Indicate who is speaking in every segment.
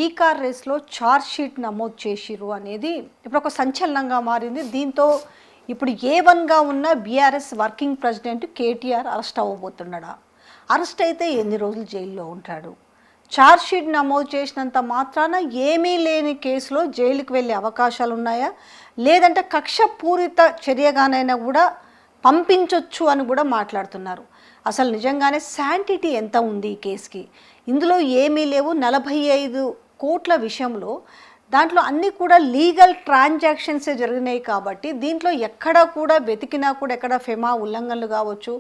Speaker 1: ఈ కార్ రేస్లో charge sheet నమోదు చేసిరు అనేది ఇప్పుడు ఒక సంచలనంగా మారింది. దీంతో ఇప్పుడు A1గా ఉన్న BRS working president KTR arrest అవ్వబోతున్నాడా? అరెస్ట్ అయితే ఎన్ని రోజులు జైల్లో ఉంటాడు? ఛార్జ్ షీట్ నమోదు చేసినంత మాత్రాన ఏమీ లేని కేసులో జైలుకి వెళ్ళే అవకాశాలు ఉన్నాయా, లేదంటే కక్ష పూరిత చర్యగానైనా కూడా పంపించవచ్చు అని కూడా మాట్లాడుతున్నారు. అసలు నిజంగానే శాంటిటీ ఎంత ఉంది ఈ కేసుకి? ఇందులో ఏమీ లేవు. 45 కోట్ల విషయంలో దాంట్లో అన్నీ కూడా లీగల్ ట్రాన్సాక్షన్సే జరిగినాయి కాబట్టి దీంట్లో ఎక్కడ కూడా వెతికినా కూడా ఎక్కడ ఫెమా ఉల్లంఘనలు కావచ్చు,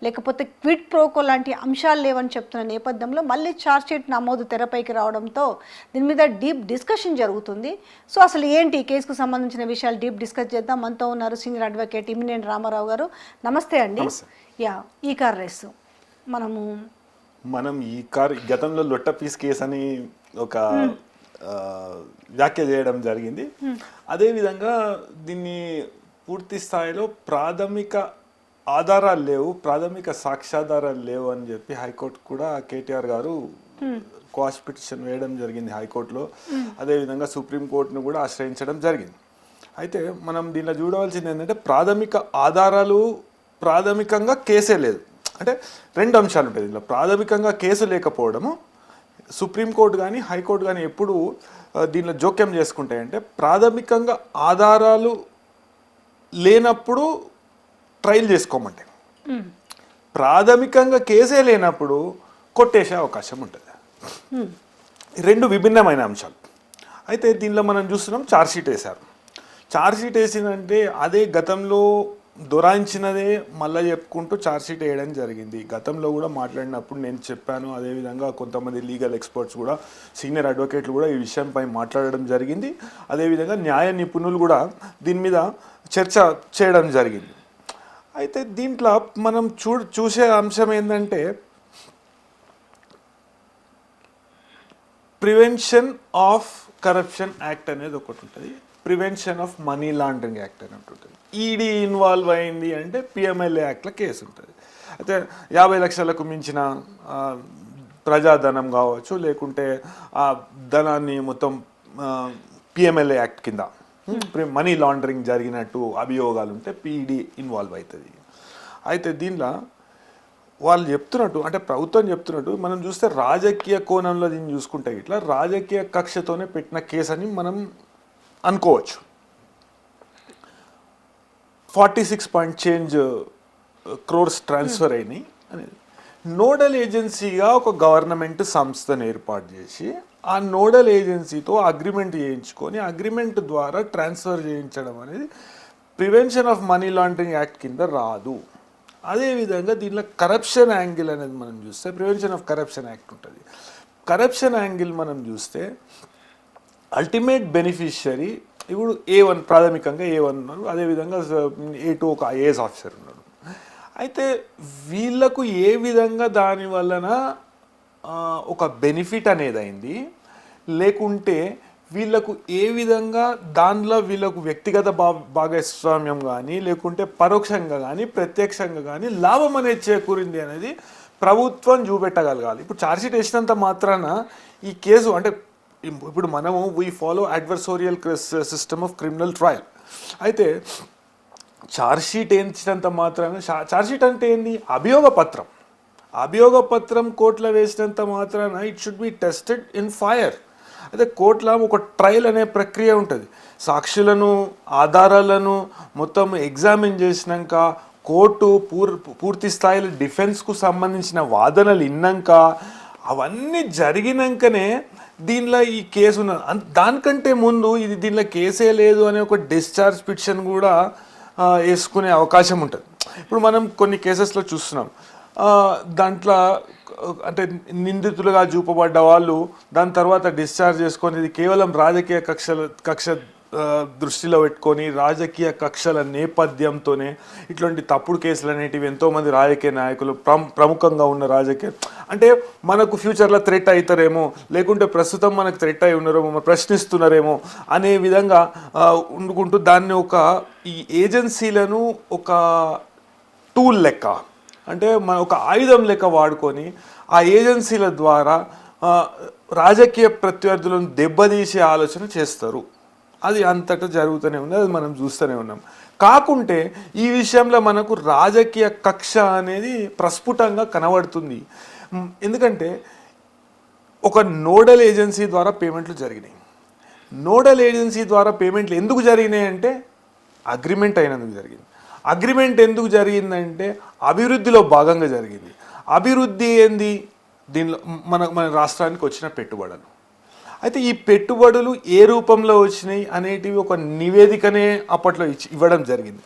Speaker 1: లేకపోతే క్విడ్ ప్రోకో లాంటి అంశాలు లేవని చెప్తున్న నేపథ్యంలో మళ్ళీ ఛార్జ్షీట్ నమోదు తెరపైకి రావడంతో దీని మీద డీప్ డిస్కషన్ జరుగుతుంది. సో అసలు ఏంటి ఈ కేసుకు సంబంధించిన విషయాలు డీప్ డిస్కస్ చేద్దాం. మనతో ఉన్నారు సీనియర్ అడ్వకేట్ ఇమ్మినేని రామారావు గారు. నమస్తే అండి. ఈ కార్ రేసు
Speaker 2: మనం ఈ కార్ గతంలో లొట్ట పీస్ కేసు అని ఒక వ్యాఖ్య చేయడం జరిగింది. అదేవిధంగా దీన్ని పూర్తి స్థాయిలో ప్రాథమిక ఆధారాలు లేవు, ప్రాథమిక సాక్ష్యాధారాలు లేవు అని చెప్పి హైకోర్టు కూడా కేటీఆర్ గారు క్వాష్ పిటిషన్ వేయడం జరిగింది హైకోర్టులో. అదేవిధంగా సుప్రీంకోర్టును కూడా ఆశ్రయించడం జరిగింది. అయితే మనం దీనిలో చూడవలసింది ఏంటంటే ప్రాథమిక ఆధారాలు, ప్రాథమికంగా కేసే లేదు. అంటే రెండు అంశాలు ఉంటాయి దీనిలో. ప్రాథమికంగా కేసు లేకపోవడము, సుప్రీంకోర్టు కానీ హైకోర్టు కానీ ఎప్పుడు దీనిలో జోక్యం చేసుకుంటాయంటే ప్రాథమికంగా ఆధారాలు లేనప్పుడు ట్రయల్ చేసుకోమంటే, ప్రాథమికంగా కేసే లేనప్పుడు కొట్టేసే అవకాశం ఉంటుంది. రెండు విభిన్నమైన అంశాలు. అయితే దీనిలో మనం చూస్తున్నాం ఛార్జ్షీట్ వేశారు. ఛార్జ్షీట్ వేసిందంటే అదే గతంలో దొరాయించినదే మళ్ళీ చెప్పుకుంటూ ఛార్జ్షీట్ వేయడం జరిగింది. గతంలో కూడా మాట్లాడినప్పుడు నేను చెప్పాను. అదేవిధంగా కొంతమంది లీగల్ ఎక్స్పర్ట్స్ కూడా, సీనియర్ అడ్వకేట్లు కూడా ఈ విషయంపై మాట్లాడడం జరిగింది. అదేవిధంగా న్యాయ నిపుణులు కూడా దీని మీద చర్చ చేయడం జరిగింది. అయితే దీంట్లో మనం చూసే అంశం ఏంటంటే ప్రివెన్షన్ ఆఫ్ కరప్షన్ యాక్ట్ అనేది ఒకటి ఉంటుంది, prevention of money laundering act అని ఉంటుంది. ఈడీ ఇన్వాల్వ్ అయింది అంటే పిఎంఎల్ఏ యాక్ట్లో కేసు ఉంటుంది. అయితే 50 లక్షలకు మించిన ప్రజాధనం కావచ్చు, లేకుంటే ఆ ధనాన్ని మొత్తం పిఎంఎల్ఏ యాక్ట్ కింద మనీ లాండరింగ్ జరిగినట్టు అభియోగాలు ఉంటే పీడీ ఇన్వాల్వ్ అవుతుంది. అయితే దీనిలో వాళ్ళు చెప్తున్నట్టు, అంటే ప్రభుత్వం చెప్తున్నట్టు మనం చూస్తే రాజకీయ కోణంలో దీన్ని చూసుకుంటే ఇట్లా రాజకీయ కక్షతోనే పెట్టిన కేసు అని మనం అనుకోవచ్చు. 46 crores ట్రాన్స్ఫర్ అయినాయి అనేది. నోడల్ ఏజెన్సీగా ఒక గవర్నమెంట్ సంస్థను ఏర్పాటు చేసి ఆ నోడల్ ఏజెన్సీతో అగ్రిమెంట్ చేయించుకొని అగ్రిమెంట్ ద్వారా ట్రాన్స్ఫర్ చేయించడం అనేది prevention of money laundering act కింద రాదు. అదేవిధంగా దీనిలో కరప్షన్ యాంగిల్ అనేది మనం చూస్తే ప్రివెన్షన్ ఆఫ్ కరప్షన్ యాక్ట్ ఉంటుంది. కరప్షన్ యాంగిల్ మనం చూస్తే అల్టిమేట్ బెనిఫిషియరీ ఇప్పుడు A1, ప్రాథమికంగా A1 ఉన్నారు. అదేవిధంగా A2 ఒక ఐఏఎస్ ఆఫీసర్ ఉన్నాడు. అయితే వీళ్ళకు ఏ విధంగా దాని వలన ఒక బెనిఫిట్ అనేది అయింది, లేకుంటే వీళ్ళకు ఏ విధంగా దానిలో వీళ్ళకు వ్యక్తిగత భాగస్వామ్యం కానీ, లేకుంటే పరోక్షంగా కానీ ప్రత్యక్షంగా కానీ లాభం అనేది చేకూరింది అనేది ప్రభుత్వం చూపెట్టగలగాలి. ఇప్పుడు ఛార్జ్షీట్ వేసినంత మాత్రాన ఈ కేసు, అంటే ఇప్పుడు మనము we follow adversarial system of criminal trial. అయితే ఛార్జ్షీట్ వేసినంత మాత్రాన, ఛార్జ్షీట్ అంటే ఏంది? అభియోగపత్రం. అభియోగపత్రం కోర్టులో వేసినంత మాత్రాన it should be tested in fire. అయితే కోర్టులో ఒక ట్రయల్ అనే ప్రక్రియ ఉంటుంది. సాక్షులను, ఆధారాలను మొత్తం ఎగ్జామిన్ చేసినాక కోర్టు పూర్తి స్థాయిలో డిఫెన్స్కు సంబంధించిన వాదనలు విన్నాక అవన్నీ జరిగినాకనే దీనిలో ఈ కేసు ఉన్నది. దానికంటే ముందు ఇది దీనిలో కేసే లేదు అనే ఒక డిశ్చార్జ్ పిటిషన్ కూడా వేసుకునే అవకాశం ఉంటుంది. ఇప్పుడు మనం కొన్ని కేసెస్లో చూస్తున్నాం, దాంట్లో అంటే నిందితులుగా చూపబడ్డ వాళ్ళు దాని తర్వాత డిశ్చార్జ్ చేసుకొని ఇది కేవలం రాజకీయ కక్ష దృష్టిలో పెట్టుకొని రాజకీయ కక్షల నేపథ్యంతోనే ఇట్లాంటి తప్పుడు కేసులు అనేటివి ఎంతోమంది రాజకీయ నాయకులు, ప్రముఖంగా ఉన్న రాజకీయ, అంటే మనకు ఫ్యూచర్లో థ్రెట్ అవుతారేమో, లేకుంటే ప్రస్తుతం మనకు థ్రెట్ అయి ఉన్నారేమో, ప్రశ్నిస్తున్నారేమో అనే విధంగా ఉండుకుంటూ దాన్ని ఈ ఏజెన్సీలను ఒక టూల్ లెక్క, అంటే మన ఒక ఆయుధం లెక్క వాడుకొని ఆ ఏజెన్సీల ద్వారా రాజకీయ ప్రత్యర్థులను దెబ్బతీసే ఆలోచన చేస్తారు. అది అంతటా జరుగుతూనే ఉంది, అది మనం చూస్తూనే ఉన్నాం. కాకుంటే ఈ విషయంలో మనకు రాజకీయ కక్ష అనేది ప్రస్ఫుటంగా కనబడుతుంది. ఎందుకంటే ఒక నోడల్ ఏజెన్సీ ద్వారా పేమెంట్లు జరిగినాయి. నోడల్ ఏజెన్సీ ద్వారా పేమెంట్లు ఎందుకు జరిగినాయి అంటే అగ్రిమెంట్ అయినందుకు జరిగింది. అగ్రిమెంట్ ఎందుకు జరిగిందంటే అభివృద్ధిలో భాగంగా జరిగింది. అభివృద్ధి ఏంది? దీనిలో మన రాష్ట్రానికి వచ్చిన పెట్టుబడులు. అయితే ఈ పెట్టుబడులు ఏ రూపంలో వచ్చినాయి అనేటివి ఒక నివేదికనే అప్పట్లో ఇవ్వడం జరిగింది.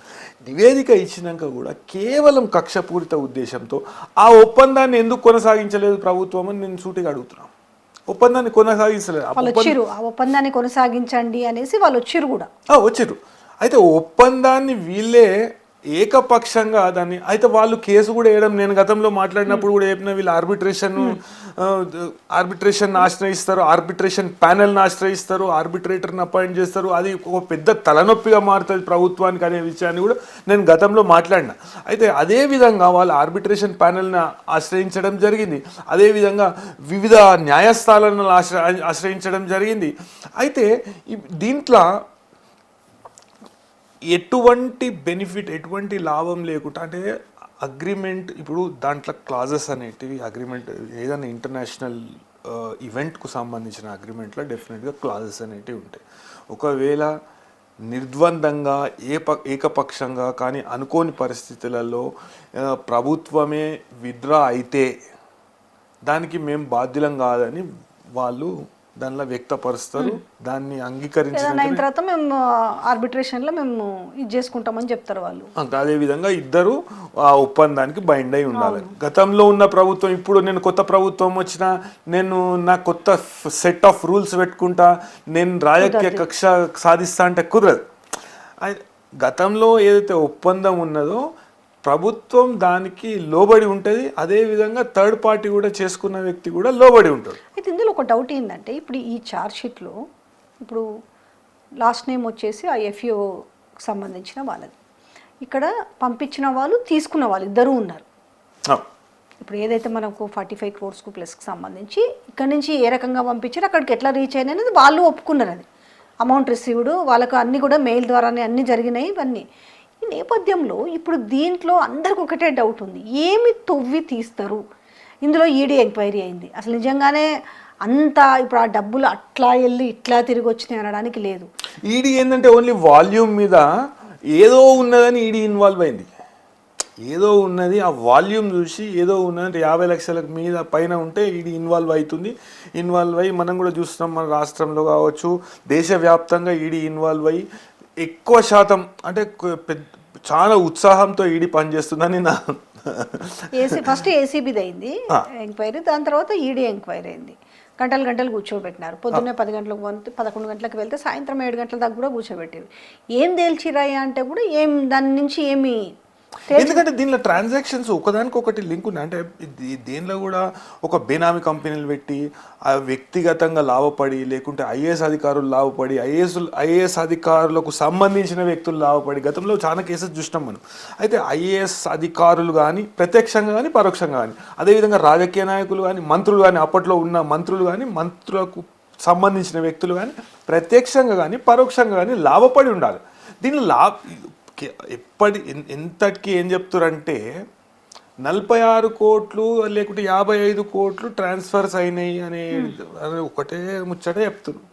Speaker 2: నివేదిక ఇచ్చినాక కూడా కేవలం కక్షపూరిత ఉద్దేశంతో ఆ ఒప్పందాన్ని ఎందుకు కొనసాగించలేదు ప్రభుత్వం అని నేను సూటిగా అడుగుతున్నాను. ఒప్పందాన్ని కొనసాగించలేదు.
Speaker 1: ఆ ఒప్పందాన్ని కొనసాగించండి అనేసి వాళ్ళు వచ్చిర్రు కూడా
Speaker 2: వచ్చిర్రు. అయితే ఒప్పందాన్ని వీళ్ళే ఏకపక్షంగా దాన్ని అయితే వాళ్ళు కేసు కూడా వేయడం, నేను గతంలో మాట్లాడినప్పుడు కూడా చెప్పిన, వీళ్ళు ఆర్బిట్రేషన్ ఆశ్రయిస్తారు, ఆర్బిట్రేషన్ ప్యానెల్ని ఆశ్రయిస్తారు, ఆర్బిట్రేటర్ని అపాయింట్ చేస్తారు. అది ఒక పెద్ద తలనొప్పిగా మారుతుంది ప్రభుత్వానికి అనే విషయాన్ని కూడా నేను గతంలో మాట్లాడిన. అయితే అదేవిధంగా వాళ్ళు ఆర్బిట్రేషన్ ప్యానెల్ని ఆశ్రయించడం జరిగింది. అదేవిధంగా వివిధ న్యాయస్థానాలను ఆశ్రయించడం జరిగింది. అయితే దీంట్లో ఎటువంటి బెనిఫిట్, ఎటువంటి లాభం లేకుండా, అంటే అగ్రిమెంట్ ఇప్పుడు దాంట్లో క్లాజెస్ అనేటివి, అగ్రిమెంట్ ఏదైనా ఇంటర్నేషనల్ ఈవెంట్కు సంబంధించిన అగ్రిమెంట్లో డెఫినెట్గా క్లాజెస్ అనేటివి ఉంటాయి. ఒకవేళ నిర్ద్వందంగా ఏకపక్షంగా కానీ అనుకోని పరిస్థితులలో ప్రభుత్వమే విత్డ్రా అయితే దానికి మేము బాధ్యులం కాదని వాళ్ళు దానిలో వ్యక్తపరుస్తారు. దాన్ని అంగీకరించిన
Speaker 1: తర్వాత మేము ఆర్బిట్రేషన్లో మేము ఇది చేసుకుంటామని చెప్తారు వాళ్ళు.
Speaker 2: అదేవిధంగా ఇద్దరు ఆ ఒప్పందానికి బైండ్ అయి ఉండాలి. గతంలో ఉన్న ప్రభుత్వం, ఇప్పుడు నేను కొత్త ప్రభుత్వం వచ్చినా నేను నా కొత్త సెట్ ఆఫ్ రూల్స్ పెట్టుకుంటా, నేను రాజకీయ కక్ష సాధిస్తా అంటే కుదరదు. గతంలో ఏదైతే ఒప్పందం ఉన్నదో ప్రభుత్వం దానికి లోబడి ఉంటుంది. అదేవిధంగా థర్డ్ పార్టీ కూడా చేసుకున్న వ్యక్తి కూడా లోబడి ఉంటాడు.
Speaker 1: అయితే ఇందులో ఒక డౌట్ ఏంటంటే, ఇప్పుడు ఈ ఛార్జ్ షీట్లో ఇప్పుడు లాస్ట్ నేమ్ వచ్చేసి ఆ ఎఫ్యూకి సంబంధించిన వాళ్ళది, ఇక్కడ పంపించిన వాళ్ళు తీసుకున్న వాళ్ళు ఇద్దరు ఉన్నారు. ఇప్పుడు ఏదైతే మనకు 45 crores ప్లస్కి సంబంధించి ఇక్కడ నుంచి ఏ రకంగా పంపించారు, అక్కడికి ఎట్లా రీచ్ అయినా అనేది వాళ్ళు ఒప్పుకున్నారు. అది అమౌంట్ రిసీవ్డ్ వాళ్ళకు అన్నీ కూడా మెయిల్ ద్వారానే అన్నీ జరిగినాయి. ఇవన్నీ ఈ నేపథ్యంలో ఇప్పుడు దీంట్లో అందరికి ఒకటే డౌట్ ఉంది, ఏమి తవ్వి తీస్తారు? ఇందులో ఈడీ ఎంక్వైరీ అయింది, అసలు నిజంగానే అంత ఇప్పుడు ఆ డబ్బులు అట్లా వెళ్ళి ఇట్లా తిరిగి వచ్చినాయి అనడానికి లేదు.
Speaker 2: ఈడీ ఏంటంటే ఓన్లీ వాల్యూమ్ మీద ఏదో ఉన్నదని ఈడీ ఇన్వాల్వ్ అయింది. ఏదో ఉన్నది, ఆ వాల్యూమ్ చూసి ఏదో ఉన్నది 50 లక్షల మీద పైన ఉంటే ఈడీ ఇన్వాల్వ్ అవుతుంది. ఇన్వాల్వ్ అయ్యి మనం కూడా చూస్తున్నాం, మన రాష్ట్రంలో కావచ్చు దేశవ్యాప్తంగా ఈడీ ఇన్వాల్వ్ అయ్యి ఎక్కువ శాతం అంటే చాలా ఉత్సాహంతో ఈడీ పనిచేస్తుందని నా
Speaker 1: ఫస్ట్ ఏసీబీది అయింది ఎంక్వైరీ, దాని తర్వాత ఈడీ ఎంక్వైరీ అయింది. గంటలు కూర్చోబెట్టినారు. పొద్దున్నే 10 గంటలకు 11 గంటలకు వెళ్తే సాయంత్రం 7 గంటల దాకా కూడా కూర్చోబెట్టారు. ఏం తేల్చిరాయి అంటే కూడా దాని నుంచి ఏమి,
Speaker 2: ఎందుకంటే దీనిలో ట్రాన్సాక్షన్స్ ఒకదానికొకటి లింక్ ఉన్నాయి. అంటే దీనిలో కూడా ఒక బేనామీ కంపెనీలు పెట్టి ఆ వ్యక్తిగతంగా లాభపడి, లేకుంటే ఐఏఎస్ అధికారులు లాభపడి, ఐఏఎస్ అధికారులకు సంబంధించిన వ్యక్తులు లాభపడి గతంలో చాలా కేసెస్ చూసినాం మనం. అయితే ఐఏఎస్ అధికారులు కానీ ప్రత్యక్షంగా కానీ పరోక్షంగా కానీ, అదేవిధంగా రాజకీయ నాయకులు కానీ మంత్రులు కానీ, అప్పట్లో ఉన్న మంత్రులు కానీ మంత్రులకు సంబంధించిన వ్యక్తులు కానీ ప్రత్యక్షంగా కానీ పరోక్షంగా కానీ లాభపడి ఉండాలి. దీనిలో ఎంతటికి ఏం చెప్తారంటే 46 కోట్లు లేకుంటే 55 కోట్లు ట్రాన్స్ఫర్స్ అయినాయి అనే ఒకటే ముచ్చట చెప్తున్నారు.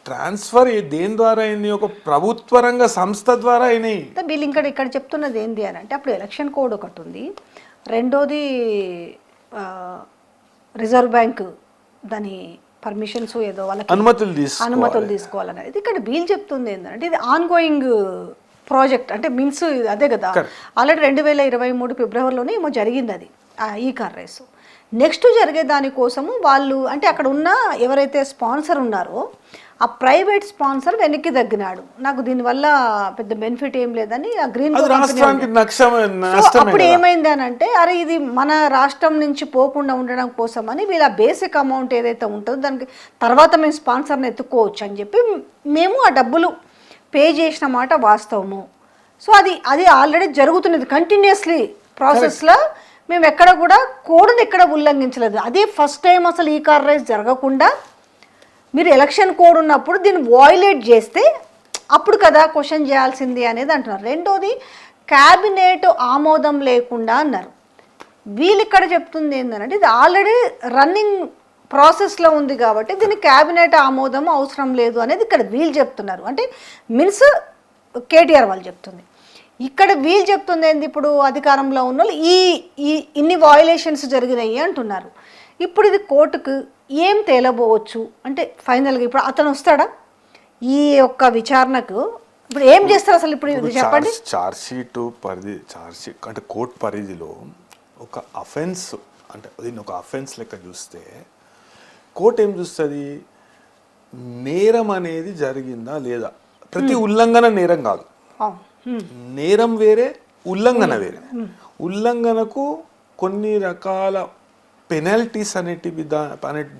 Speaker 2: ట్రాన్స్ఫర్ దేని ద్వారా అయింది? ఒక ప్రభుత్వ రంగ సంస్థ ద్వారా అయినాయి.
Speaker 1: వీళ్ళు ఇక్కడ చెప్తున్నది ఏంటి అని అంటే, అప్పుడు ఎలక్షన్ కోడ్ ఒకటి ఉంది, రెండోది రిజర్వ్ బ్యాంక్ దాని పర్మిషన్స్ ఏదో వాళ్ళకి అనుమతులు తీసుకోవాలనేది. ఇక్కడ వీళ్ళు చెప్తుంది ఏంటంటే ఇది ఆన్ గోయింగ్ ప్రాజెక్ట్, అంటే మీన్స్ అదే కదా, ఆల్రెడీ 2023 ఫిబ్రవరిలోనే ఏమో జరిగింది అది ఈ కార్ రేసు. నెక్స్ట్ జరిగే దానికోసము వాళ్ళు అంటే అక్కడ ఉన్న ఎవరైతే స్పాన్సర్ ఉన్నారో ఆ ప్రైవేట్ స్పాన్సర్ వెనక్కి తగ్గినాడు, నాకు దీనివల్ల పెద్ద బెనిఫిట్ ఏం లేదని ఆ గ్రీన్ అప్పుడు ఏమైంది అని అంటే, అరే ఇది మన రాష్ట్రం నుంచి పోకుండా ఉండడం కోసం అని వీళ్ళ బేసిక్ అమౌంట్ ఏదైతే ఉంటుందో దానికి తర్వాత మేము స్పాన్సర్ని ఎత్తుకోవచ్చు అని చెప్పి మేము ఆ డబ్బులు పే చేసిన మాట వాస్తవము. సో అది ఆల్రెడీ జరుగుతున్నది కంటిన్యూస్లీ ప్రాసెస్లో మేము ఎక్కడ కూడా కోడ్ని ఎక్కడ ఉల్లంఘించలేదు. అదే ఫస్ట్ టైం అసలు ఈ కార్ రేస్ జరగకుండా మీరు ఎలక్షన్ కోడ్ ఉన్నప్పుడు దీన్ని వాయిలేట్ చేస్తే అప్పుడు కదా క్వశ్చన్ చేయాల్సింది అనేది అంటున్నారు. రెండోది క్యాబినెట్ ఆమోదం లేకుండా అన్నారు. వీళ్ళు ఇక్కడ చెప్తుంది ఏంటంటే ఇది ఆల్రెడీ రన్నింగ్ ప్రాసెస్లో ఉంది కాబట్టి దీనికి క్యాబినెట్ ఆమోదం అవసరం లేదు అనేది ఇక్కడ వీళ్ళు చెప్తున్నారు. అంటే మీన్స్ కేటీఆర్ వాళ్ళు చెప్తుంది. ఇక్కడ వీళ్ళు చెప్తుంది ఏంది, ఇప్పుడు అధికారంలో ఉన్న వాళ్ళు ఈ ఇన్ని వయలేషన్స్ జరిగినాయి అంటున్నారు. ఇప్పుడు ఇది కోర్టుకు ఏం తేలబోవచ్చు అంటే ఫైనల్గా ఇప్పుడు అతను వస్తాడా ఈ యొక్క విచారణకు? ఇప్పుడు ఏం చేస్తారు అసలు? ఇప్పుడు ఇది చెప్పండి.
Speaker 2: చార్జ్షీట్ అంటే కోర్టు పరిధిలో ఒక అఫెన్స్ అంటే దీన్ని ఒక అఫెన్స్ లెక్క చూస్తే కోర్టు ఏం చూస్తుంది, నేరం అనేది జరిగిందా లేదా. ప్రతి ఉల్లంఘన నేరం కాదు, నేరం వేరే ఉల్లంఘన వేరే. ఉల్లంఘనకు కొన్ని రకాల పెనాల్టీస్ అనేటివి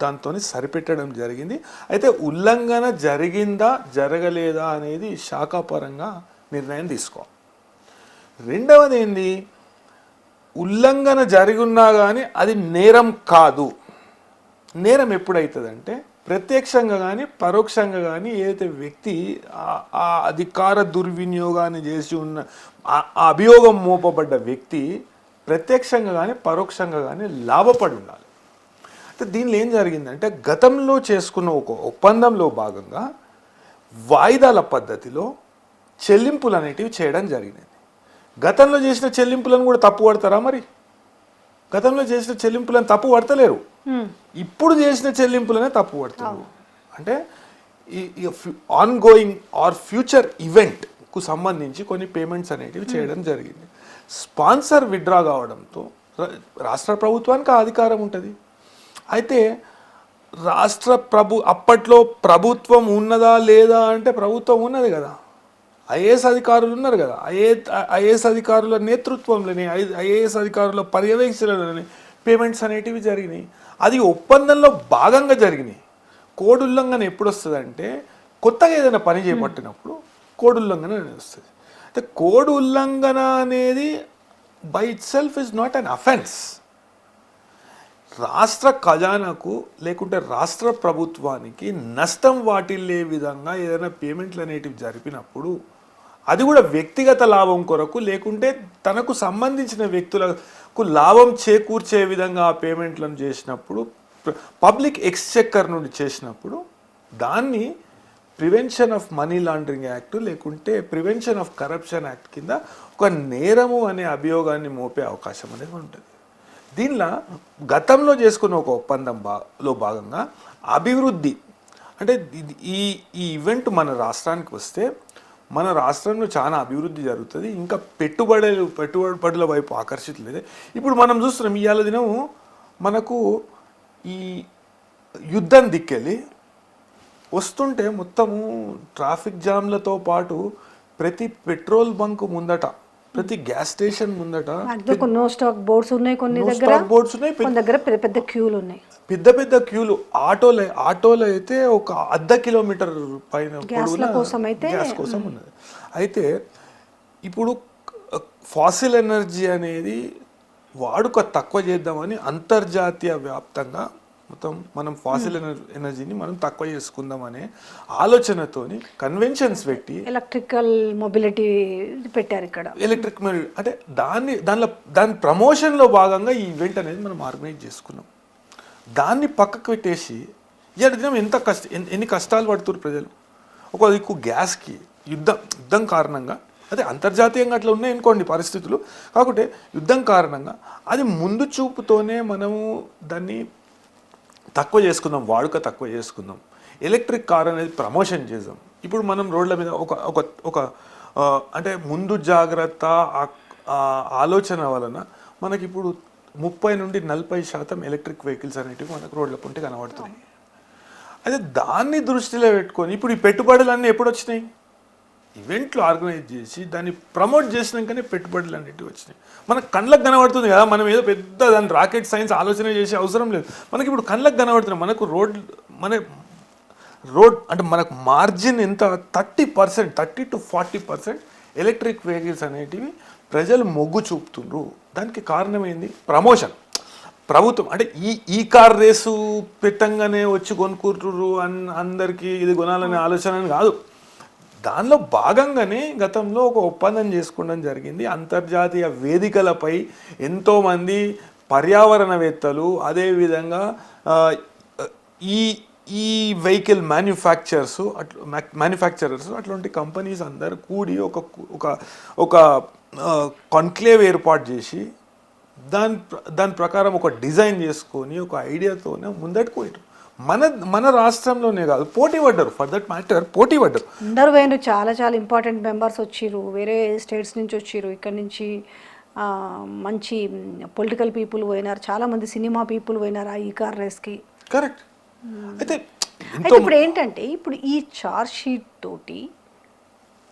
Speaker 2: దాంతో సరిపెట్టడం జరిగింది. అయితే ఉల్లంఘన జరిగిందా జరగలేదా అనేది శాఖాపరంగా నిర్ణయం తీసుకోవాలి. రెండవది ఏంది, ఉల్లంఘన జరిగి ఉన్నా కానీ అది నేరం కాదు. నేరం ఎప్పుడవుతుందంటే ప్రత్యక్షంగా కానీ పరోక్షంగా కానీ ఏదైతే వ్యక్తి ఆ అధికార దుర్వినియోగాన్ని చేసి ఉన్న ఆ అభియోగం మోపబడ్డ వ్యక్తి ప్రత్యక్షంగా కానీ పరోక్షంగా కానీ లాభపడి ఉండాలి. అయితే దీనిలో ఏం జరిగిందంటే గతంలో చేసుకున్న ఒక ఒప్పందంలో భాగంగా వాయిదాల పద్ధతిలో చెల్లింపులు అనేటివి చేయడం జరిగింది. గతంలో చేసిన చెల్లింపులను కూడా తప్పు పడతారా? మరి గతంలో చేసిన చెల్లింపులను తప్పు పడతలేరు, ఇప్పుడు చేసిన చెల్లింపులనే తప్పు పడతారు. అంటే ఈ ఆన్ గోయింగ్ ఆర్ ఫ్యూచర్ ఈవెంట్కు సంబంధించి కొన్ని పేమెంట్స్ అనేటివి చేయడం జరిగింది. స్పాన్సర్ విత్డ్రా కావడంతో రాష్ట్ర ప్రభుత్వానికి ఆ అధికారం ఉంటుంది. అయితే అప్పట్లో ప్రభుత్వం ఉన్నదా లేదా అంటే ప్రభుత్వం ఉన్నది కదా, ఐఏఎస్ అధికారులు ఉన్నారు కదా, ఐఏఎస్ అధికారుల నేతృత్వంలోనే ఐఏఎస్ అధికారుల పర్యవేక్షణలోనే పేమెంట్స్ అనేటివి జరిగినాయి. అది ఒప్పందంలో భాగంగా జరిగినాయి. కోడ్ ఉల్లంఘన ఎప్పుడు వస్తుంది అంటే కొత్తగా ఏదైనా పని చేపట్టినప్పుడు కోడ్ ఉల్లంఘన అనేది వస్తుంది. అయితే కోడ్ ఉల్లంఘన అనేది by it self is not an offence. రాష్ట్ర ఖజానాకు లేకుంటే రాష్ట్ర ప్రభుత్వానికి నష్టం వాటిల్లే విధంగా ఏదైనా పేమెంట్లు అనేటివి జరిపినప్పుడు అది కూడా వ్యక్తిగత లాభం కొరకు లేకుంటే తనకు సంబంధించిన వ్యక్తులకు లాభం చేకూర్చే విధంగా ఆ పేమెంట్లను చేసినప్పుడు పబ్లిక్ ఎక్స్చెక్కర్ నుండి చేసినప్పుడు దాన్ని prevention of money laundering act లేకుంటే ప్రివెన్షన్ ఆఫ్ కరప్షన్ యాక్ట్ కింద ఒక నేరము అనే అభియోగాన్ని మోపే అవకాశం అనేది ఉంటుంది. దీనిలో గతంలో చేసుకున్న ఒక ఒప్పందంలో భాగంగా అభివృద్ధి అంటే ఈ ఈవెంట్ మన రాష్ట్రానికి వస్తే మన రాష్ట్రంలో చాలా అభివృద్ధి జరుగుతుంది, ఇంకా పెట్టుబడుల వైపు ఆకర్షితులేదు. ఇప్పుడు మనం చూస్తున్నాం ఇవాళ దినం మనకు ఈ యుద్ధం దిక్కెళ్ళి వస్తుంటే మొత్తము ట్రాఫిక్ జామ్లతో పాటు ప్రతి పెట్రోల్ బంక్ ముందట ప్రతి గ్యాస్ స్టేషన్ ముందట
Speaker 1: నో స్టాక్ బోర్డ్స్ ఉన్నాయి, కొన్ని దగ్గర పెద్ద క్యూలు ఉన్నాయి,
Speaker 2: పెద్ద క్యూలు. ఆటోలో అయితే ఒక అర్ధ కిలోమీటర్ పైన గ్యాస్ కోసం ఉన్నది. అయితే ఇప్పుడు ఫాసిల్ ఎనర్జీ అనేది వాడుక తక్కువ చేద్దామని అంతర్జాతీయ వ్యాప్తంగా మొత్తం మనం ఫాసిల్ ఎనర్జీని మనం తక్కువ చేసుకుందాం అనే ఆలోచనతోని కన్వెన్షన్స్ పెట్టి
Speaker 1: ఎలక్ట్రికల్ మొబిలిటీ పెట్టారు ఇక్కడ.
Speaker 2: ఎలక్ట్రిక్ మొబిలిటీ అంటే దాని ప్రమోషన్లో భాగంగా ఈ ఈవెంట్ అనేది మనం ఆర్గనైజ్ చేసుకున్నాం. దాన్ని పక్కకు పెట్టేసి దినం ఎన్ని కష్టాలు పడుతున్నారు ప్రజలు. ఒక దిక్కు గ్యాస్కి యుద్ధం కారణంగా అదే అంతర్జాతీయంగా అట్లా ఉన్నాయి అనుకోండి పరిస్థితులు, కాకుంటే యుద్ధం కారణంగా అది ముందు చూపుతోనే మనము దాన్ని తక్కువ చేసుకుందాం, వాడుక తక్కువ చేసుకుందాం, ఎలక్ట్రిక్ కార్ అనేది ప్రమోషన్ చేద్దాం. ఇప్పుడు మనం రోడ్ల మీద ఒక అంటే ముందు జాగ్రత్త ఆలోచన వలన మనకి ఇప్పుడు 30 నుండి 40% ఎలక్ట్రిక్ వెహికల్స్ అనేటివి మనకు రోడ్ల పొంటి కనబడుతున్నాయి. అయితే దాన్ని దృష్టిలో పెట్టుకొని ఇప్పుడు ఈ పెట్టుబడులన్నీ ఎప్పుడు వచ్చినాయి, ఈవెంట్లు ఆర్గనైజ్ చేసి దాన్ని ప్రమోట్ చేసినాకనే పెట్టుబడులు అనేటివి వచ్చినాయి. మనకు కళ్ళకు కనబడుతుంది కదా, మనం ఏదో పెద్ద దాని రాకెట్ సైన్స్ ఆలోచన చేసే అవసరం లేదు. మనకి ఇప్పుడు కళ్ళకు కనబడుతున్నాయి. మనకు రోడ్ అంటే మనకు మార్జిన్ ఎంత 30% 30 to 40% ఎలక్ట్రిక్ వెహికల్స్ అనేటివి ప్రజలు మొగ్గు చూపుతుండ్రు. దానికి కారణం ఏంది? ప్రమోషన్. ప్రభుత్వం అంటే ఈ కార్ రేసు పెట్టంగానే వచ్చి కొనుక్కుంటుర్రు అందరికీ ఇది కొనాలనే ఆలోచన కాదు. దానిలో భాగంగానే గతంలో ఒక ఒప్పందం చేసుకోవడం జరిగింది. అంతర్జాతీయ వేదికలపై ఎంతోమంది పర్యావరణవేత్తలు, అదేవిధంగా ఈ ఈ వెహికల్ మ్యానుఫ్యాక్చరర్స్ అట్లాంటి కంపెనీస్ అందరు కూడి ఒక కాన్క్లేవ్ ఏర్పాటు చేసి దాని ప్రకారం ఒక డిజైన్ చేసుకొని ఒక ఐడియాతోనే ముందటికి పోయారు. మన రాష్ట్రంలోనే కాదు, పోటీ పడ్డారు. ఫర్ దట్ మ్యాటర్ పోటీ పడ్డారు.
Speaker 1: అందరూ పోయినారు. చాలా చాలా ఇంపార్టెంట్ మెంబర్స్ వచ్చిర్రు, వేరే స్టేట్స్ నుంచి వచ్చిర్రు, ఇక్కడ నుంచి మంచి పొలిటికల్ పీపుల్ పోయినారు, చాలామంది సినిమా పీపుల్ పోయినారు ఈ కార్ రేస్కి.
Speaker 2: కరెక్ట్. అయితే
Speaker 1: ఇప్పుడు ఏంటంటే ఇప్పుడు ఈ చార్జ్ షీట్ తోటి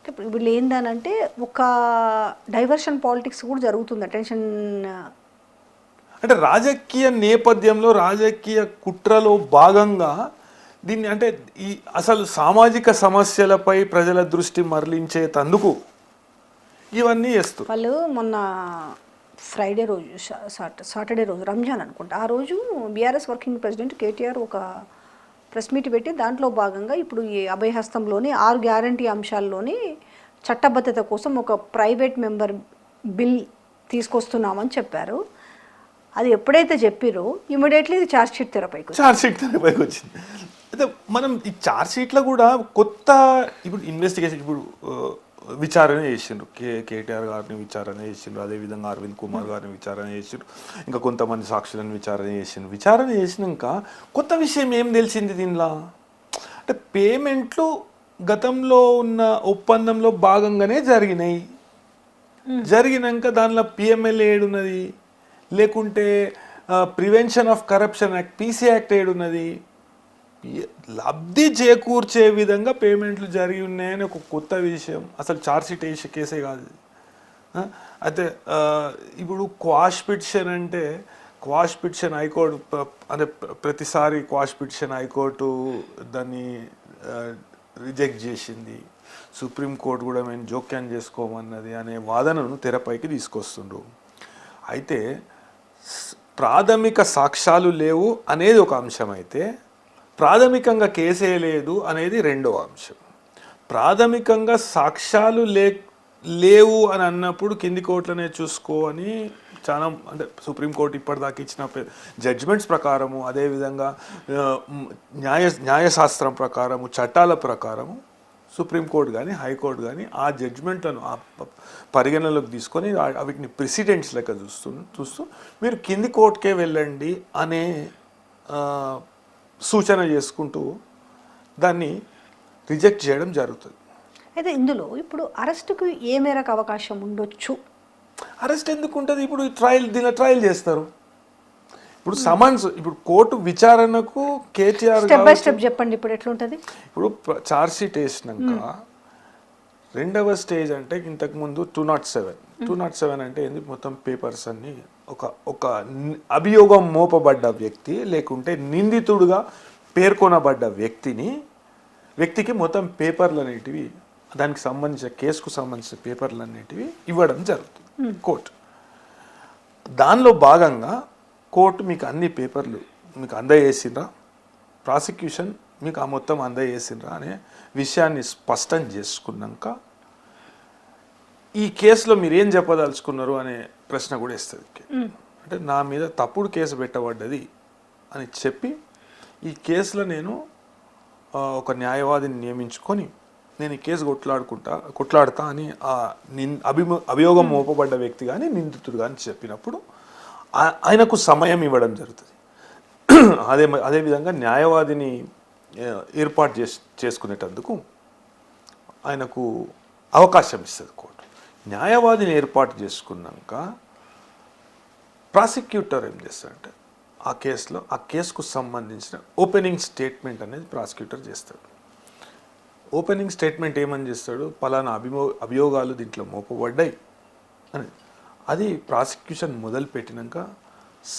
Speaker 1: ఇప్పుడు ఏందనంటే ఒక డైవర్షన్ పాలిటిక్స్ కూడా జరుగుతుంది. అటెన్షన్
Speaker 2: అంటే రాజకీయ నేపథ్యంలో, రాజకీయ కుట్రలో భాగంగా దీన్ని అంటే ఈ అసలు సామాజిక సమస్యలపై ప్రజల దృష్టి మరలించేందుకు ఇవన్నీ చేస్తారు.
Speaker 1: వాళ్ళు మొన్న ఫ్రైడే రోజు సాటర్డే రోజు రంజాన్ అనుకుంటా, ఆ రోజు బీఆర్ఎస్ వర్కింగ్ ప్రెసిడెంట్ కేటీఆర్ ఒక ప్రెస్ మీట్ పెట్టి దాంట్లో భాగంగా ఇప్పుడు ఈ అభయహస్తంలోని 6 గ్యారంటీ అంశాల్లోని చట్టబద్ధత కోసం ఒక ప్రైవేట్ మెంబర్ బిల్ తీసుకొస్తున్నామని చెప్పారు. అది ఎప్పుడైతే చెప్పిరో ఇమీడియట్లీ ఇది ఛార్జ్ షీట్ తెరపైకి
Speaker 2: వచ్చింది. అయితే మనం ఈ ఛార్జ్ షీట్లో కూడా కొత్త ఇప్పుడు ఇన్వెస్టిగేషన్ ఇప్పుడు విచారణ చేసిండ్రు. కేటీఆర్ గారిని విచారణ చేసిండ్రు, అదేవిధంగా అరవింద్ కుమార్ గారిని విచారణ చేసిండ్రు, ఇంకా కొంతమంది సాక్షులను విచారణ చేసిండ్రు. విచారణ చేసినాక కొత్త విషయం ఏం తెలిసింది దీనిలో అంటే పేమెంట్లు గతంలో ఉన్న ఒప్పందంలో భాగంగానే జరిగినాయి. జరిగినాక దానిలో పిఎంఎల్ ఏడున్నది, లేకుంటే prevention of corruption act PC act ఏడున్నది, లబ్ధి చేకూర్చే విధంగా పేమెంట్లు జరిగి ఉన్నాయని ఒక కొత్త విషయం. అసలు ఛార్జ్ షీట్ వేసే కేసే కాదు. అయితే ఇప్పుడు క్వాష్ పిటిషన్ అంటే క్వాష్ పిటిషన్ హైకోర్టు అంటే ప్రతిసారి క్వాష్ పిటిషన్ హైకోర్టు దాన్ని రిజెక్ట్ చేసింది, సుప్రీంకోర్టు కూడా మేము జోక్యం చేసుకోమన్నది అనే వాదనను తెరపైకి తీసుకొస్తుండ్రు. అయితే ప్రాథమిక సాక్ష్యాలు లేవు అనేది ఒక అంశం అయితే, ప్రాథమికంగా కేసే లేదు అనేది రెండవ అంశం. ప్రాథమికంగా సాక్ష్యాలు లేవు అని అన్నప్పుడు కింది కోర్టులనే చూసుకో అని చాలా అంటే సుప్రీంకోర్టు ఇప్పటిదాకా ఇచ్చిన జడ్జిమెంట్స్ ప్రకారము, అదేవిధంగా న్యాయశాస్త్రం ప్రకారము, చట్టాల ప్రకారము సుప్రీంకోర్టు కానీ హైకోర్టు కానీ ఆ జడ్జిమెంట్లను పరిగణనలోకి తీసుకొని వీటిని ప్రెసిడెంట్స్ లెక్క చూస్తూ మీరు కింది కోర్టుకే వెళ్ళండి అనే సూచన చేసుకుంటూ దాన్ని రిజెక్ట్ చేయడం జరుగుతుంది.
Speaker 1: అయితే ఇందులో ఇప్పుడు అరెస్టుకు ఏ మేరకు అవకాశం ఉండొచ్చు?
Speaker 2: అరెస్ట్ ఎందుకు ఉంటుంది? ఇప్పుడు దీనిలో ట్రయల్ చేస్తారు. ఇప్పుడు సమన్స్ ఇప్పుడు కోర్టు విచారణకు కేటీఆర్
Speaker 1: స్టెప్ బై స్టెప్ చెప్పండి. ఇప్పుడు ఎట్లుంటుంది?
Speaker 2: ఇప్పుడు ఛార్జ్ షీట్ వేసినాక రెండవ స్టేజ్ అంటే ఇంతకుముందు 207 అంటే ఏంది? మొత్తం పేపర్స్ అన్ని ఒక అభియోగం మోపబడ్డ వ్యక్తి లేకుంటే నిందితుడుగా పేర్కొనబడ్డ వ్యక్తికి మొత్తం పేపర్లు అనేటివి, దానికి సంబంధించిన కేసుకు సంబంధించిన పేపర్లు అనేటివి ఇవ్వడం జరుగుతుంది కోర్టు. దానిలో భాగంగా కోర్టు మీకు అన్ని పేపర్లు మీకు అందజేసిండ్రా, ప్రాసిక్యూషన్ మీకు ఆ మొత్తం అందజేసిండ్రా అనే విషయాన్ని స్పష్టం చేసుకున్నాక ఈ కేసులో మీరు ఏం చెప్పదలుచుకున్నారు అనే ప్రశ్న కూడా ఇస్తుంది. అంటే నా మీద తప్పుడు కేసు పెట్టబడ్డది అని చెప్పి ఈ కేసులో నేను ఒక న్యాయవాదిని నియమించుకొని నేను ఈ కేసు కొట్లాడతా అని అభియోగం మోపబడ్డ వ్యక్తి కానీ నిందితుడు కానీ చెప్పినప్పుడు ఆయనకు సమయం ఇవ్వడం జరుగుతుంది. అదేవిధంగా న్యాయవాదిని ఏర్పాటు చేసుకునేటందుకు ఆయనకు అవకాశం ఇస్తుంది కోర్టు. న్యాయవాదిని ఏర్పాటు చేసుకున్నాక ప్రాసిక్యూటర్ ఏం చేస్తాడంటే ఆ కేసుకు సంబంధించిన ఓపెనింగ్ స్టేట్మెంట్ అనేది ప్రాసిక్యూటర్ చేస్తాడు. ఓపెనింగ్ స్టేట్మెంట్ ఏమని చేస్తాడు? పలానా అభియోగాలు దీంట్లో మోపబడ్డాయి అని. అది ప్రాసిక్యూషన్ మొదలు పెట్టినాక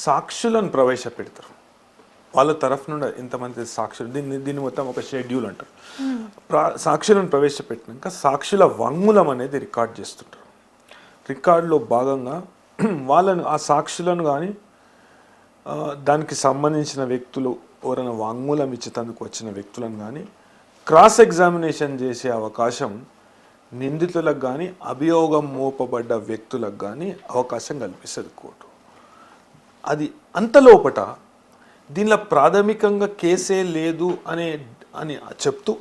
Speaker 2: సాక్షులను ప్రవేశపెడతారు. వాళ్ళ తరఫు నుండి ఎంతమంది సాక్షులు, దీన్ని మొత్తం ఒక షెడ్యూల్ అంటారు. సాక్షులను ప్రవేశపెట్టినాక సాక్షుల వాంగ్మూలం అనేది రికార్డ్ చేస్తుంటారు. రికార్డులో భాగంగా వాళ్ళను ఆ సాక్షులను కానీ దానికి సంబంధించిన వ్యక్తులు ఎవరైనా వాంగ్మూలం ఇచ్చేందుకు వచ్చిన వ్యక్తులను కానీ క్రాస్ ఎగ్జామినేషన్ చేసే అవకాశం నిందితులకు కానీ అభియోగం మోపబడ్డ వ్యక్తులకు కానీ అవకాశం కల్పిస్తుంది కోర్టు. అది అంతలోపట దీనిలో ప్రాథమికంగా కేసే లేదు అని చెప్తూ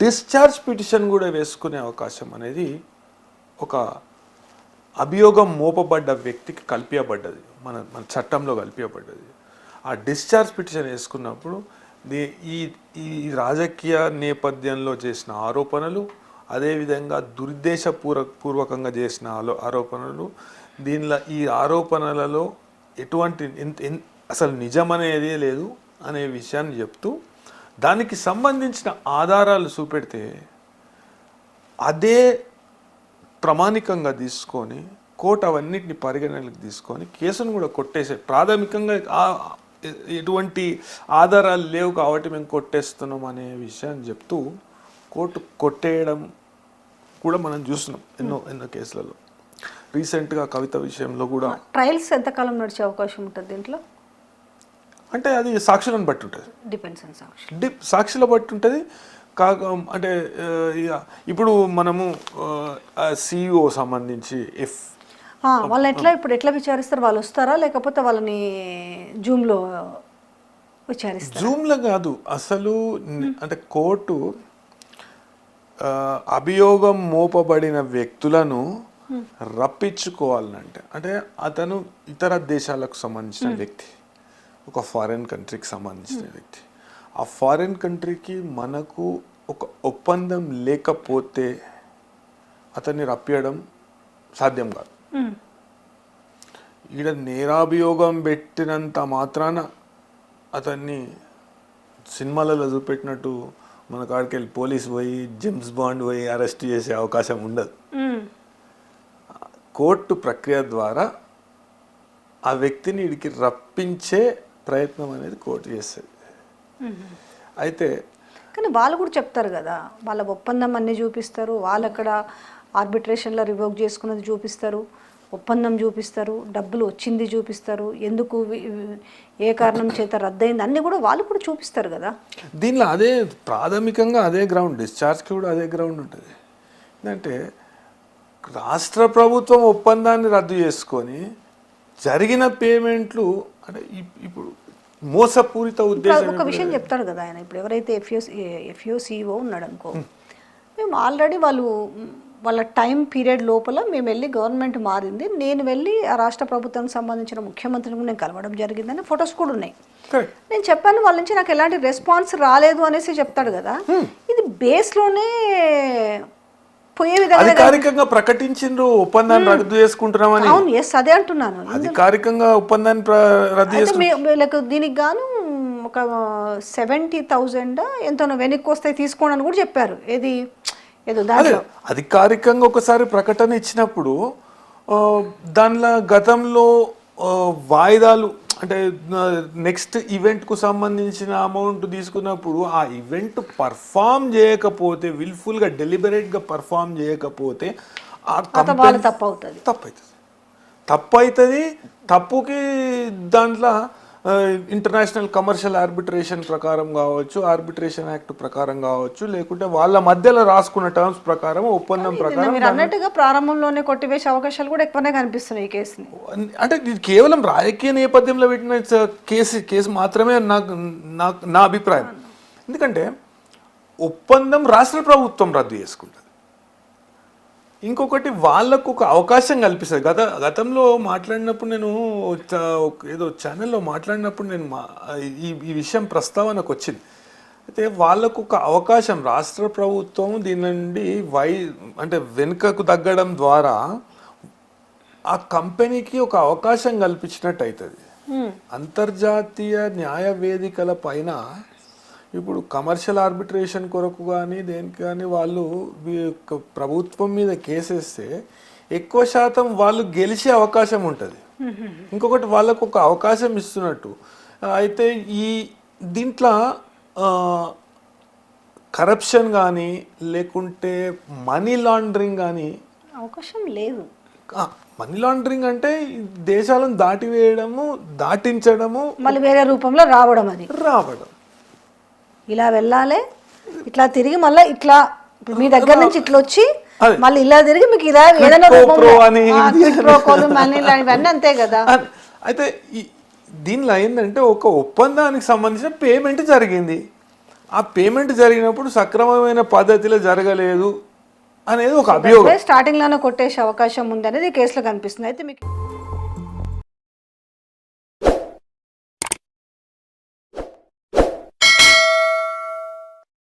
Speaker 2: డిశ్చార్జ్ పిటిషన్ కూడా వేసుకునే అవకాశం అనేది ఒక అభియోగం మోపబడ్డ వ్యక్తికి కల్పించబడ్డది, మన చట్టంలో కల్పించబడ్డది. ఆ డిశ్చార్జ్ పిటిషన్ వేసుకున్నప్పుడు ఈ రాజకీయ నేపథ్యంలో చేసిన ఆరోపణలు, అదేవిధంగా పూర్వకంగా చేసిన ఆరోపణలు, దీనిలో ఈ ఆరోపణలలో ఎటువంటి అసలు నిజమనేది లేదు అనే విషయాన్ని చెప్తూ దానికి సంబంధించిన ఆధారాలు చూపెడితే అదే ప్రామాణికంగా తీసుకొని కోర్టు అవన్నిటిని పరిగణనలోకి తీసుకొని కేసును కూడా కొట్టేసే, ప్రాథమికంగా ఎటువంటి ఆధారాలు లేవు కాబట్టి మేము కొట్టేస్తున్నాం అనే విషయాన్ని చెప్తూ కోర్టు కొట్టేయడం కూడా మనం చూస్తున్నాం ఎన్నో కేసులలో. రీసెంట్గా కవిత విషయంలో కూడా
Speaker 1: ట్రయల్స్ ఎంతకాలం నడిచే అవకాశం ఉంటుంది దీంట్లో?
Speaker 2: అంటే అది సాక్షులను బట్టి ఉంటుంది,
Speaker 1: డిపెండ్స్ ఆన్ సాక్షి,
Speaker 2: సాక్షుల బట్టి ఉంటుంది. అంటే ఇప్పుడు మనము సిఇఓ సంబంధించి
Speaker 1: వాళ్ళు ఎట్లా విచారిస్తారు? వాళ్ళు వస్తారా లేకపోతే వాళ్ళని జూమ్లో విచారిస్తారు?
Speaker 2: జూమ్లో కాదు అసలు. అంటే కోర్టు అభియోగం మోపబడిన వ్యక్తులను రప్పించుకోవాలంటే, అంటే అతను ఇతర దేశాలకు సంబంధించిన వ్యక్తి, ఒక ఫారిన్ కంట్రీకి సంబంధించిన వ్యక్తి. ఆ ఫారిన్ కంట్రీకి మనకు ఒక ఒప్పందం లేకపోతే అతన్ని రప్పియడం సాధ్యం కాదు. ఈడ నేరాభియోగం పెట్టినంత మాత్రాన అతన్ని సినిమాలలో చూపెట్టినట్టు మన కాడికి వెళ్ళి పోలీసు పోయి జేమ్స్ బాండ్ పోయి అరెస్ట్ చేసే అవకాశం ఉండదు. కోర్టు ప్రక్రియ ద్వారా ఆ వ్యక్తిని వీడికి రప్పించే ప్రయత్నం అనేది కోర్టు చేస్తుంది. అయితే
Speaker 1: కానీ వాళ్ళు కూడా చెప్తారు కదా, వాళ్ళ ఒప్పందం అన్నీ చూపిస్తారు, వాళ్ళు అక్కడ ఆర్బిట్రేషన్లో రివోక్ చేసుకున్నది చూపిస్తారు, ఒప్పందం చూపిస్తారు, డబ్బులు వచ్చింది చూపిస్తారు, ఎందుకు ఏ కారణం చేత రద్దయింది అన్నీ కూడా వాళ్ళు కూడా చూపిస్తారు కదా.
Speaker 2: దీనిలో అదే ప్రాథమికంగా అదే గ్రౌండ్, డిశ్చార్జ్కి కూడా అదే గ్రౌండ్ ఉంటుంది. ఏంటంటే రాష్ట్ర ప్రభుత్వం ఒప్పందాన్ని రద్దు చేసుకొని జరిగిన పేమెంట్లు అంటే ఇప్పుడు మోసపూరిత ఉద్దేశం.
Speaker 1: ఒక విషయం చెప్తాడు కదా ఆయన, ఇప్పుడు ఎవరైతే ఎఫ్ఓసిఓ ఉన్నాడు అనుకో, మేము ఆల్రెడీ వాళ్ళ టైం పీరియడ్ లోపల మేము వెళ్ళి గవర్నమెంట్ మారింది, నేను వెళ్ళి ఆ రాష్ట్ర ప్రభుత్వానికి సంబంధించిన ముఖ్యమంత్రిని నేను కలవడం జరిగిందని ఫొటోస్ కూడా ఉన్నాయి. నేను చెప్పాను వాళ్ళ నుంచి నాకు ఎలాంటి రెస్పాన్స్ రాలేదు అనేసి చెప్తాడు కదా. ఇది బేస్లోనే పోయే విధంగా
Speaker 2: అధికారికంగా ప్రకటించిండ్రు ఒప్పందాన్ని రద్దు చేసుకుంటున్నామని.
Speaker 1: అవును, ఎస్ అదే అంటున్నాను,
Speaker 2: అధికారికంగా ఒప్పందాన్ని రద్దు
Speaker 1: చేసుకుంటే దీనికి గాను ఒక 70,000 ఎంతో వెనక్కి వస్తాయి తీసుకోండి అని కూడా చెప్పారు. ఏదో దాంట్లో
Speaker 2: అధికారికంగా ఒకసారి ప్రకటన ఇచ్చినప్పుడు దానిలో గతంలో వాయిదాలు అంటే నెక్స్ట్ ఈవెంట్కు సంబంధించిన అమౌంట్ తీసుకున్నప్పుడు ఆ ఈవెంట్ పర్ఫామ్ చేయకపోతే, విల్ఫుల్గా డెలిబరేట్గా పర్ఫామ్ చేయకపోతే ఆ కంపెనీ తప్పు అవుతుంది. తప్పుకి దాంట్లో ఇంటర్నేషనల్ కమర్షియల్ ఆర్బిట్రేషన్ ప్రకారం కావచ్చు, ఆర్బిట్రేషన్ యాక్ట్ ప్రకారం కావచ్చు, లేకుంటే వాళ్ళ మధ్యలో రాసుకున్న టర్మ్స్ ప్రకారం ఒప్పందం ప్రకారం
Speaker 1: మీరు అన్నట్టుగా ప్రారంభంలోనే కొట్టివేసే అవకాశాలు కూడా ఎక్కువనే కనిపిస్తున్నాయి ఈ కేసుని.
Speaker 2: అంటే ఇది కేవలం రాజకీయ నేపథ్యంలో పెట్టిన కేసు మాత్రమే నా అభిప్రాయం. ఎందుకంటే ఒప్పందం రాష్ట్ర ప్రభుత్వం రద్దు చేసుకుంటుంది. ఇంకొకటి వాళ్ళకు ఒక అవకాశం కల్పిస్తుంది. గతంలో మాట్లాడినప్పుడు నేను ఏదో ఛానల్లో మాట్లాడినప్పుడు నేను ఈ విషయం ప్రస్తావనకు వచ్చింది. అయితే వాళ్ళకు ఒక అవకాశం, రాష్ట్ర ప్రభుత్వం దీని నుండి అంటే వెనుకకు తగ్గడం ద్వారా ఆ కంపెనీకి ఒక అవకాశం కల్పించినట్టు అవుతుంది. అంతర్జాతీయ న్యాయ వేదికల పైన ఇప్పుడు కమర్షియల్ ఆర్బిట్రేషన్ కొరకు కానీ దేనికి కానీ వాళ్ళు ప్రభుత్వం మీద కేసేస్తే ఎక్కువ శాతం వాళ్ళు గెలిచే అవకాశం ఉంటుంది. ఇంకొకటి వాళ్ళకు ఒక అవకాశం ఇస్తున్నట్టు. అయితే దీంట్లో కరప్షన్ కానీ లేకుంటే మనీ లాండరింగ్ కానీ
Speaker 1: అవకాశం లేదు.
Speaker 2: మనీ లాండరింగ్ అంటే దేశాలను దాటివేయడము, దాటించడము,
Speaker 1: మళ్ళీ వేరే రూపంలో రావడం, అది
Speaker 2: రావడం.
Speaker 1: ఇలా వెళ్ళాలి, ఇట్లా తిరిగి మళ్ళీ ఇట్లా ఇప్పుడు మీ దగ్గర నుంచి ఇట్లా వచ్చి
Speaker 2: అదే.
Speaker 1: మళ్ళీ ఇలా తిరిగి మీకు ఇలా ఏదైనా
Speaker 2: Quid pro
Speaker 1: రూపంలో
Speaker 2: quo అని,
Speaker 1: quid pro quo లు, మనీ ఇవన్నీ అంతే కదా.
Speaker 2: అయితే దీనిలో ఏంటంటే ఒక ఒప్పందానికి సంబంధించిన పేమెంట్ జరిగింది. ఆ పేమెంట్ జరిగినప్పుడు సక్రమమైన పద్ధతిలో జరగలేదు అనేది ఒక అభియోగం.
Speaker 1: స్టార్టింగ్ లోనే కొట్టేసే అవకాశం ఉంది అనేది ఈ కేసులో కనిపిస్తుంది. అయితే మీకు